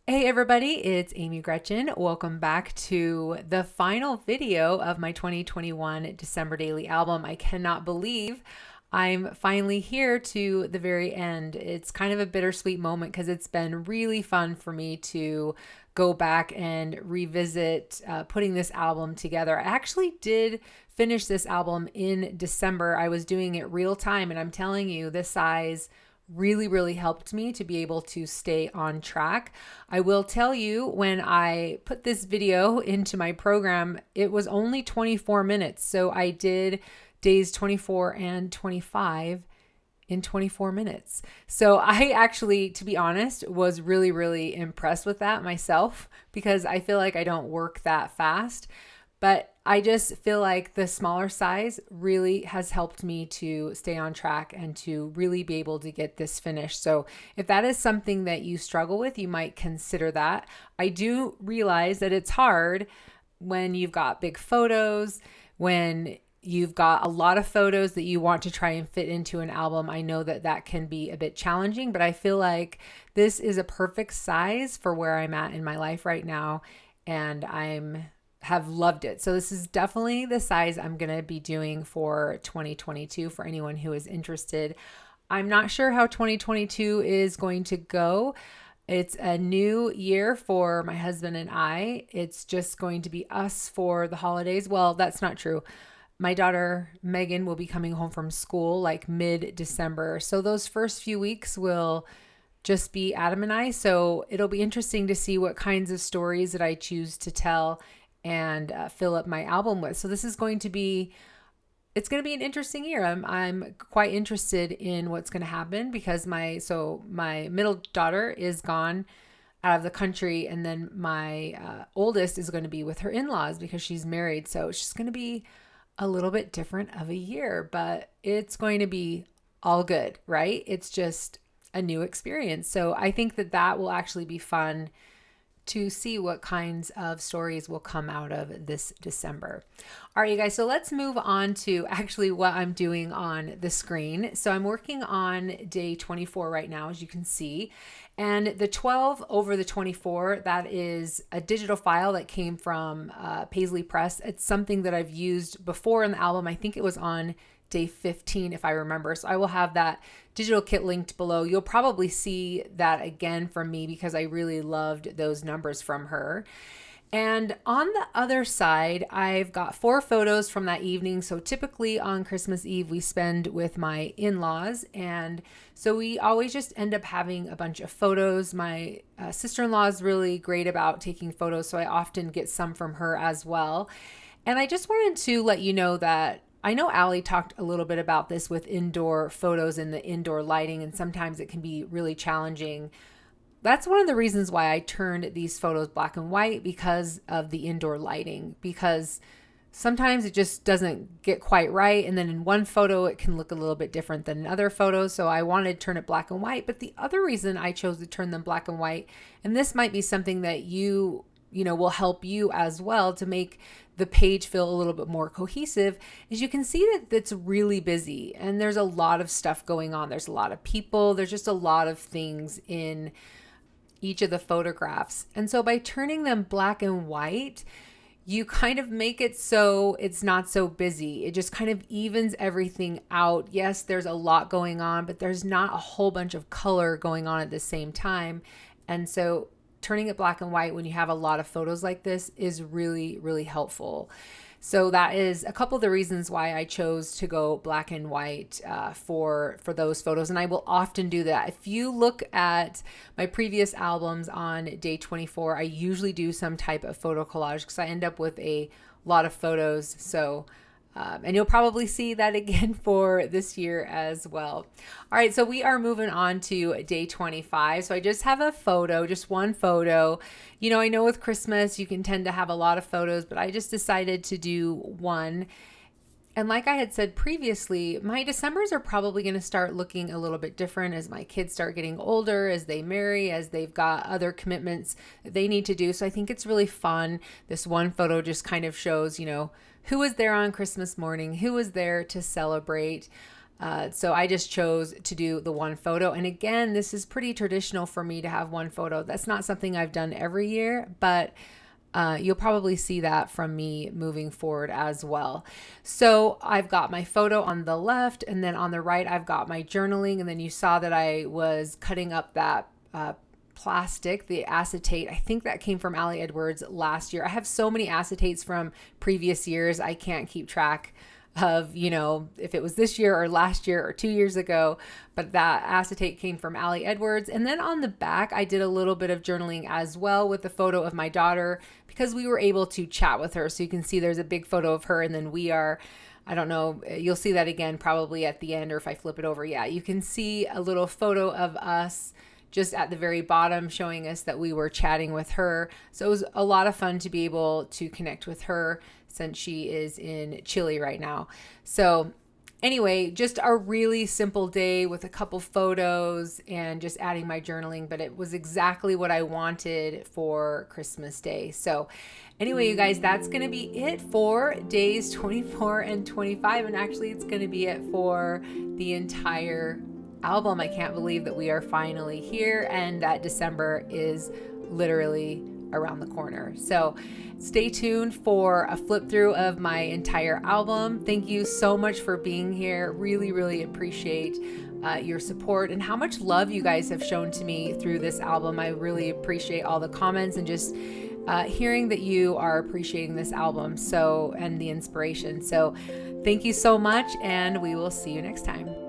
Hey everybody, it's Amy Gretchen. Welcome back to the final video of my 2021 December daily album. I cannot believe I'm finally here to the very end. It's kind of a bittersweet moment because it's been really fun for me to go back and revisit putting this album together. I actually did finish this album in December. I was doing it real time, and I'm telling you, this size really helped me to be able to stay on track. I will tell you, when I put this video into my program, it was only 24 minutes. So I did days 24 and 25 in 24 minutes. So I actually, to be honest, was really impressed with that myself, because I feel like I don't work that fast. But I just feel like the smaller size really has helped me to stay on track and to really be able to get this finished. So if that is something that you struggle with, you might consider that. I do realize that it's hard when you've got big photos, when you've got a lot of photos that you want to try and fit into an album. I know that that can be a bit challenging, but I feel like this is a perfect size for where I'm at in my life right now, and have loved it. So this is definitely the size I'm going to be doing for 2022 for anyone who is interested. I'm not sure how 2022 is going to go. It's a new year for my husband and I. It's just going to be us for the holidays. Well, that's not true. My daughter Megan will be coming home from school like mid-December. So those first few weeks will just be Adam and I. So it'll be interesting to see what kinds of stories that I choose to tell and fill up my album with. So this is going to be, it's going to be an interesting year. I'm quite interested in what's going to happen, because my middle daughter is gone out of the country, and then my oldest is going to be with her in-laws because she's married. So it's just going to be a little bit different of a year, but it's going to be all good, right? It's just a new experience. So I think that will actually be fun to see what kinds of stories will come out of this December. All right, you guys, so let's move on to actually what I'm doing on the screen. So I'm working on day 24 right now, as you can see. And the 12 over the 24, that is a digital file that came from Paislee Press. It's something that I've used before in the album. I think it was on day 15, if I remember. So I will have that digital kit linked below. You'll probably see that again from me because I really loved those numbers from her. And on the other side, I've got 4 photos from that evening. So typically on Christmas Eve, we spend with my in-laws. And so we always just end up having a bunch of photos. My sister-in-law is really great about taking photos, so I often get some from her as well. And I just wanted to let you know that I know Allie talked a little bit about this with indoor photos and the indoor lighting, and sometimes it can be really challenging. That's one of the reasons why I turned these photos black and white, because of the indoor lighting, because sometimes it just doesn't get quite right. And then in one photo, it can look a little bit different than in other photos. So I wanted to turn it black and white. But the other reason I chose to turn them black and white, and this might be something that you will help you as well to make the page feel a little bit more cohesive, is you can see that it's really busy and there's a lot of stuff going on. There's a lot of people. There's just a lot of things in each of the photographs. And so by turning them black and white, you kind of make it so it's not so busy. It just kind of evens everything out. Yes, there's a lot going on, but there's not a whole bunch of color going on at the same time. And so turning it black and white when you have a lot of photos like this is really helpful. So that is a couple of the reasons why I chose to go black and white for those photos. And I will often do that. If you look at my previous albums on day 24, I usually do some type of photo collage because I end up with a lot of photos. So and you'll probably see that again for this year as well. All right, so we are moving on to day 25. So I just have a photo, just one photo. I know with Christmas, you can tend to have a lot of photos, but I just decided to do one. And like I had said previously, my Decembers are probably going to start looking a little bit different as my kids start getting older, as they marry, as they've got other commitments that they need to do. So I think it's really fun. This one photo just kind of shows, who was there on Christmas morning, who was there to celebrate. So I just chose to do the one photo. And again, this is pretty traditional for me to have one photo. That's not something I've done every year, but you'll probably see that from me moving forward as well. So I've got my photo on the left, and then on the right, I've got my journaling. And then you saw that I was cutting up that plastic, the acetate. I think that came from Ali Edwards last year. I have so many acetates from previous years. I can't keep track of, you know, if it was this year or last year or 2 years ago, but that acetate came from Ali Edwards. And then on the back, I did a little bit of journaling as well with the photo of my daughter, because we were able to chat with her. So you can see there's a big photo of her, and then we are, I don't know, you'll see that again probably at the end, or if I flip it over. Yeah, you can see a little photo of us just at the very bottom showing us that we were chatting with her. So it was a lot of fun to be able to connect with her since she is in Chile right now. So anyway, just a really simple day with a couple photos and just adding my journaling, but it was exactly what I wanted for Christmas Day. So anyway, you guys, that's going to be it for days 24 and 25. And actually, it's going to be it for the entire album. I can't believe that we are finally here and that December is literally around the corner. So stay tuned for a flip through of my entire album. Thank you so much for being here. Really, really appreciate your support and how much love you guys have shown to me through this album. I really appreciate all the comments and just hearing that you are appreciating this album and the inspiration. So thank you so much, and we will see you next time.